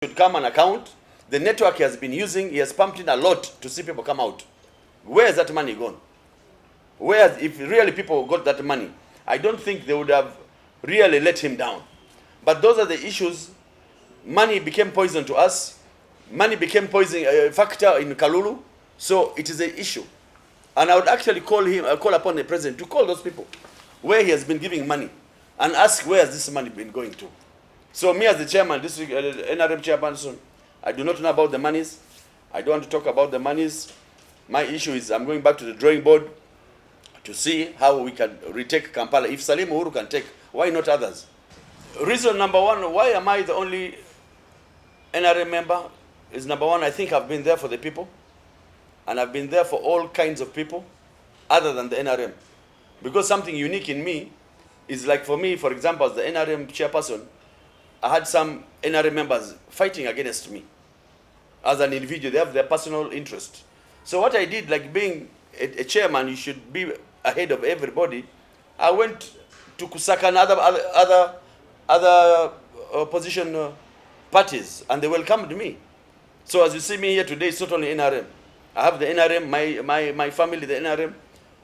should come and account. The network he has been using, he has pumped in a lot to see people come out. Where is that money gone? Where, if really people got that money, I don't think they would have really let him down. But those are the issues. Money became poison to us. Money became poison factor in Kalulu. So it is an issue. And I would actually call upon the president to call those people where he has been giving money and ask where has this money been going to. So me as the chairman, district NRM chairperson, I do not know about the monies. I don't want to talk about the monies. My issue is I'm going back to the drawing board to see how we can retake Kampala. If Salim Uhuru can take, why not others? Reason number one, why am I the only NRM member? Is number one, I think I've been there for the people. And I've been there for all kinds of people other than the NRM. Because something unique in me is like for me, for example, as the NRM chairperson, I had some NRM members fighting against me. As an individual, they have their personal interest. So what I did, like being a chairman, you should be ahead of everybody. I went to kusaka and other opposition parties, and they welcomed me. So as you see me here today, it's not only NRM. I have the NRM, my family, the NRM.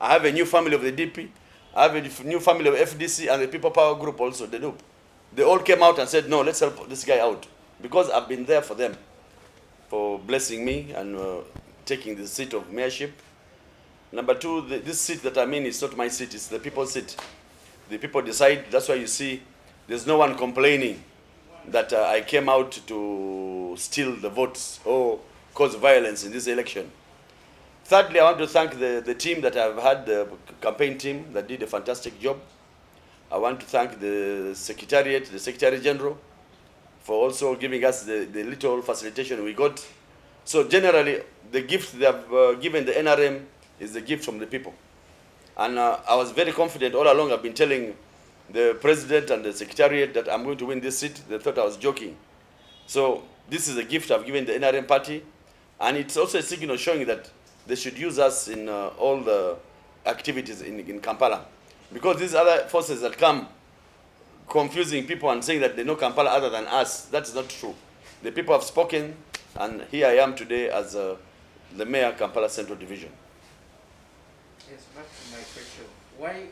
I have a new family of the DP. I have a new family of FDC and the People Power Group also, the NUP. They all came out and said, no, let's help this guy out. Because I've been there for them, for blessing me and taking the seat of mayorship. Number two, this seat that I'm in is not my seat, it's the people's seat. The people decide, that's why you see there's no one complaining that I came out to steal the votes or cause violence in this election. Thirdly, I want to thank the team that I've had, the campaign team that did a fantastic job. I want to thank the Secretariat, the Secretary General, for also giving us the little facilitation we got. So generally, the gift they have given the NRM is the gift from the people. And I was very confident all along. I've been telling the President and the Secretariat that I'm going to win this seat. They thought I was joking. So this is a gift I've given the NRM party. And it's also a signal showing that they should use us in all the activities in Kampala. Because these other forces that come confusing people and saying that they know Kampala other than us, that's not true. The people have spoken, and here I am today as the mayor of Kampala Central Division. Yes, back to my question. Why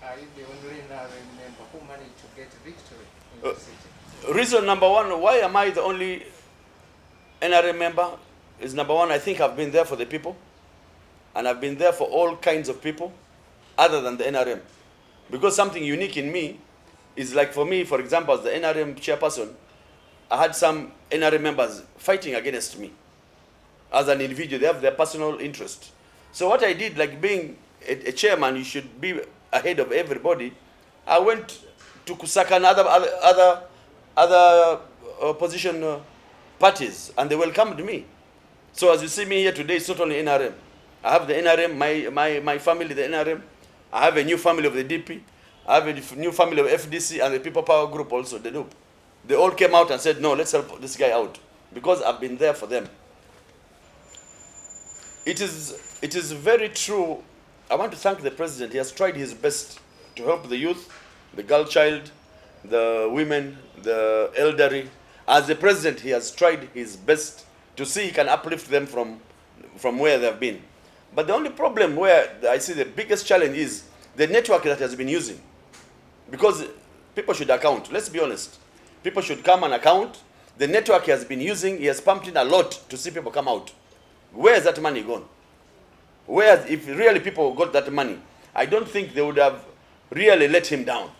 are you the only NRM member who managed to get victory in the city? Reason number one, why am I the only NRM member? Is number one, I think I've been there for the people. And I've been there for all kinds of people other than the NRM. Because something unique in me is like for me, for example, as the NRM chairperson, I had some NRM members fighting against me. As an individual, they have their personal interest. So what I did, like being a chairman, you should be ahead of everybody. I went to kusaka and other opposition parties, and they welcomed me. So as you see me here today, it's not only NRM. I have the NRM, my family, the NRM. I have a new family of the DP. I have a new family of FDC and the People Power Group also, the NUP. They all came out and said, no, let's help this guy out. Because I've been there for them. It is very true. I want to thank the president. He has tried his best to help the youth, the girl child, the women, the elderly. As the president, he has tried his best to see he can uplift them from where they've been. But the only problem where I see the biggest challenge is the network that has been using. Because people should account. Let's be honest. People should come and account. The network he has been using, he has pumped in a lot to see people come out. Where is that money gone? Where, if really people got that money, I don't think they would have really let him down.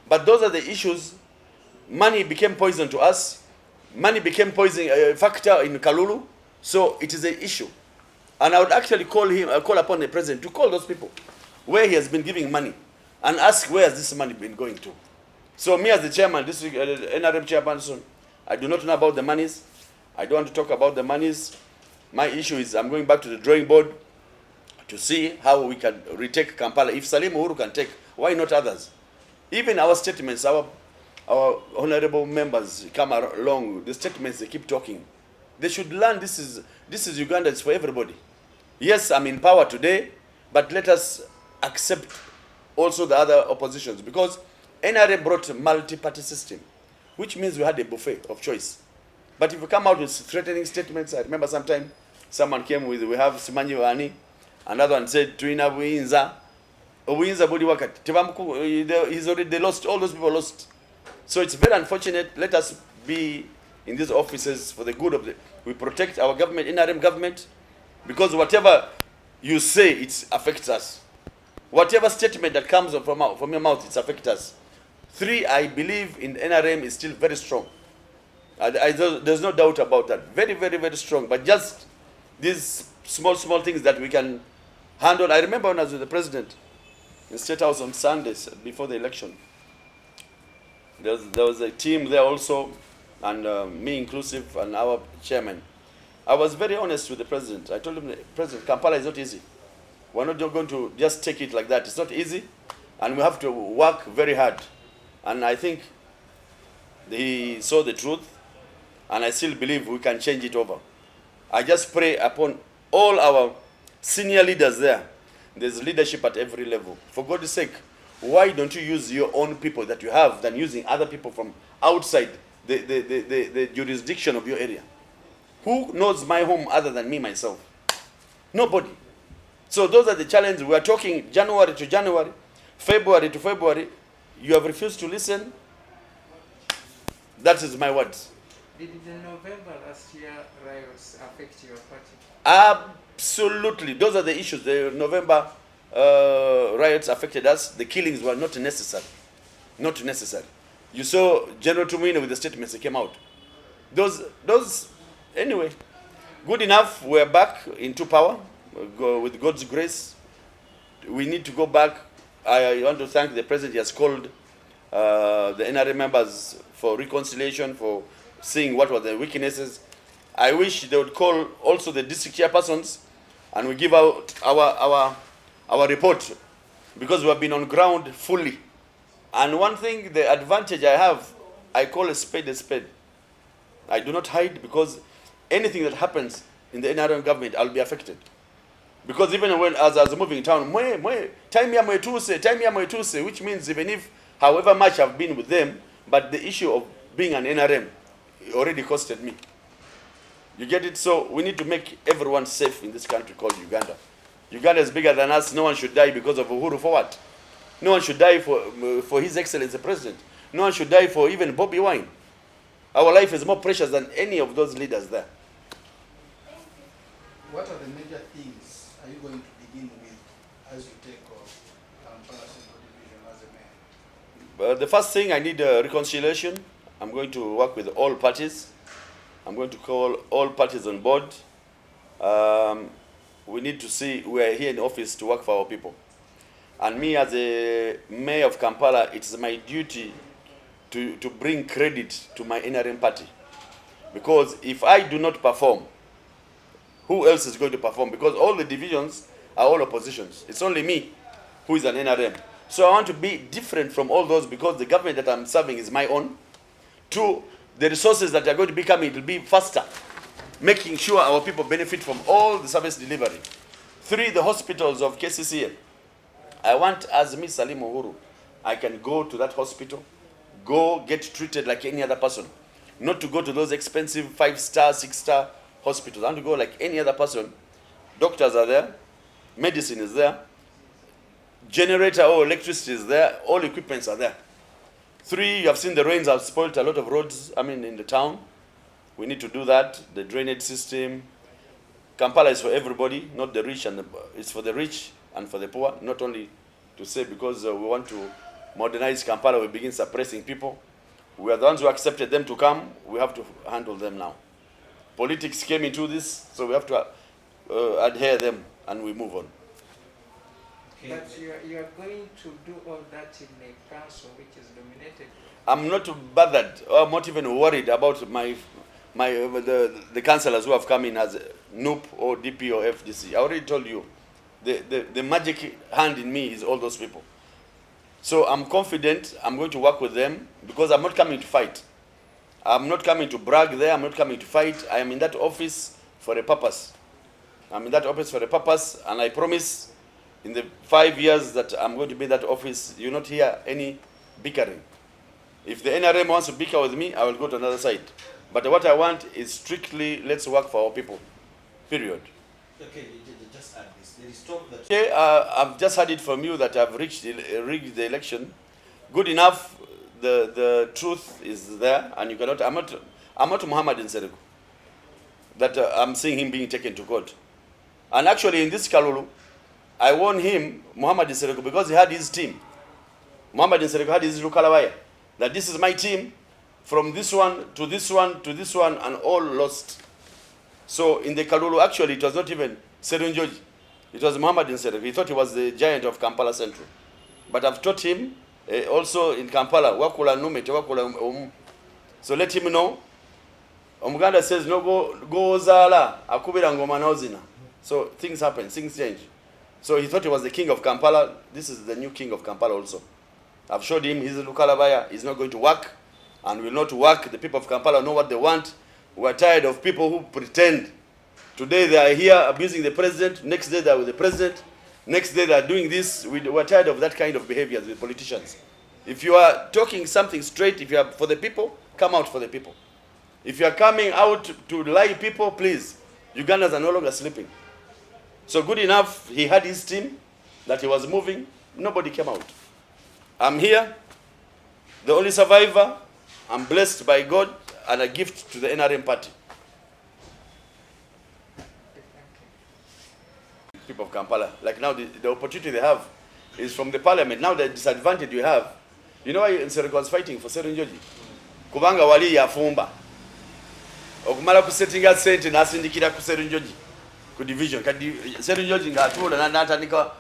But those are the issues. Money became poison to us. Money became poison factor in Kalulu. So it is an issue. And I would actually call upon the president to call those people where he has been giving money and ask where has this money been going to. So me as the chairman, district NRM chairperson, I do not know about the monies. I don't want to talk about the monies. My issue is I'm going back to the drawing board to see how we can retake Kampala. If Salim Uhuru can take, why not others? Even our statements, our honorable members come along, the statements they keep talking. They should learn this is Uganda, it's for everybody. Yes, I'm in power today, but let us accept also the other oppositions, because NRA brought multi-party system, which means we had a buffet of choice. But if you come out with threatening statements, I remember sometime someone came with, we have Simanyi Wani, another one said, Tuina Buinza, Buinza Budi Wakati. He's already, they lost, all those people lost. So it's very unfortunate. Let us be in these offices for the good of the, we protect our government, NRM government, because whatever you say, it affects us. Whatever statement that comes from your mouth, it affects us. 3, I believe in NRM is still very strong. There's no doubt about that. Very, very, very strong. But just these small things that we can handle. I remember when I was with the president in State House on Sundays before the election. There was a team there also, and me inclusive, and our chairman. I was very honest with the president. I told him, President, Kampala is not easy. We're not going to just take it like that. It's not easy, and we have to work very hard. And I think he saw the truth, and I still believe we can change it over. I just pray upon all our senior leaders there. There's leadership at every level. For God's sake, why don't you use your own people that you have than using other people from outside the jurisdiction of your area? Who knows my home other than me, myself? Nobody. So those are the challenges. We are talking January to January, February to February. You have refused to listen. That is my words. Did the November last year riots affect your party? Absolutely. Those are the issues. The November riots affected us. The killings were not necessary. Not necessary. You saw General Tumino with the statements that came out. Those, anyway, good enough. We're back into power with God's grace. We need to go back. I want to thank the president. He has called the NRA members for reconciliation, for seeing what were the weaknesses. I wish they would call also the district chairpersons and we give out our report, because we have been on ground fully. And one thing, the advantage I have, I call a spade a spade. I do not hide, because anything that happens in the NRM government, I'll be affected. Because even when as I was moving town, time ya mwetuse, which means even if however much I've been with them, but the issue of being an NRM already costed me. You get it? So we need to make everyone safe in this country called Uganda. Uganda is bigger than us. No one should die because of Uhuru. For what? No one should die for His Excellency President. No one should die for even Bobby Wine. Our life is more precious than any of those leaders there. What are the major things are you going to begin with as you take off Kampala Central Division as a mayor? The first thing, I need reconciliation. I'm going to work with all parties. I'm going to call all parties on board. We need to see, we are here in office to work for our people. And me as a mayor of Kampala, it's my duty to bring credit to my NRM party. Because if I do not perform, who else is going to perform? Because all the divisions are all oppositions. It's only me who is an NRM. So I want to be different from all those, because the government that I'm serving is my own. 2, the resources that are going to be coming, it will be faster, making sure our people benefit from all the service delivery. 3, the hospitals of KCCA. I want, as me, Salim Uhuru, I can go to that hospital, go get treated like any other person. Not to go to those expensive 5-star, 6-star hospitals. I want to go like any other person. Doctors are there, medicine is there, generator or electricity is there, all equipments are there. 3, you have seen the rains have spoiled a lot of roads, in the town. We need to do that. The drainage system. Kampala is for everybody, not the rich, and it's for the rich and for the poor. Not only to say because we want to modernize Kampala, we begin suppressing people. We are the ones who accepted them to come. We have to handle them now. Politics came into this, so we have to adhere them, and we move on. But you are going to do all that in a council which is dominated. I'm not bothered, or I'm not even worried about the councillors who have come in as NUP or DP or FDC. I already told you, the magic hand in me is all those people. So I'm confident I'm going to work with them, because I'm not coming to fight. I'm not coming to brag there. I'm not coming to fight. I am in that office for a purpose. I'm in that office for a purpose, and I promise in the 5 years that I'm going to be in that office, you'll not hear any bickering. If the NRM wants to bicker with me, I will go to another side. But what I want is strictly, let's work for our people, period. Okay, just add this. There is talk that... Okay, I've just heard it from you that I've rigged the election. Good enough, the truth is there, and you cannot, I'm not Muhammad Nsereko, that I'm seeing him being taken to court. And actually in this Kalulu, I warned him, Muhammad Nsereko, because he had his team. Muhammad Nsereko had his Lukalawaya, that this is my team, from this one to this one to this one, and all lost. So in the Kalulu, actually, it was not even Serunjoji. It was Muhammad Nsereko. He thought he was the giant of Kampala Central. But I've taught him also in Kampala, wakula numete, wakula so let him know. Omuganda says, no go zala, akubira ngoma naozina. So things happen, things change. So he thought he was the king of Kampala. This is the new king of Kampala also. I've showed him his Lukalabaya is not going to work and will not work. The people of Kampala know what they want. We're tired of people who pretend. Today they are here abusing the president. Next day they are with the president. Next day they are doing this. We're tired of that kind of behavior with politicians. If you are talking something straight, if you are for the people, come out for the people. If you are coming out to lie people, please. Ugandans are no longer sleeping. So good enough, he had his team that he was moving. Nobody came out. I'm here, the only survivor. I'm blessed by God and a gift to the NRM party. People of Kampala, like now the opportunity they have is from the parliament. Now the disadvantage you have, you know why Nsereko was fighting for Serunjoji? Kubanga wali yafumba. Okumala kusettinga sente nasindikira ku Serunjoji ku division. Kadi Serunjoji ngatula natandika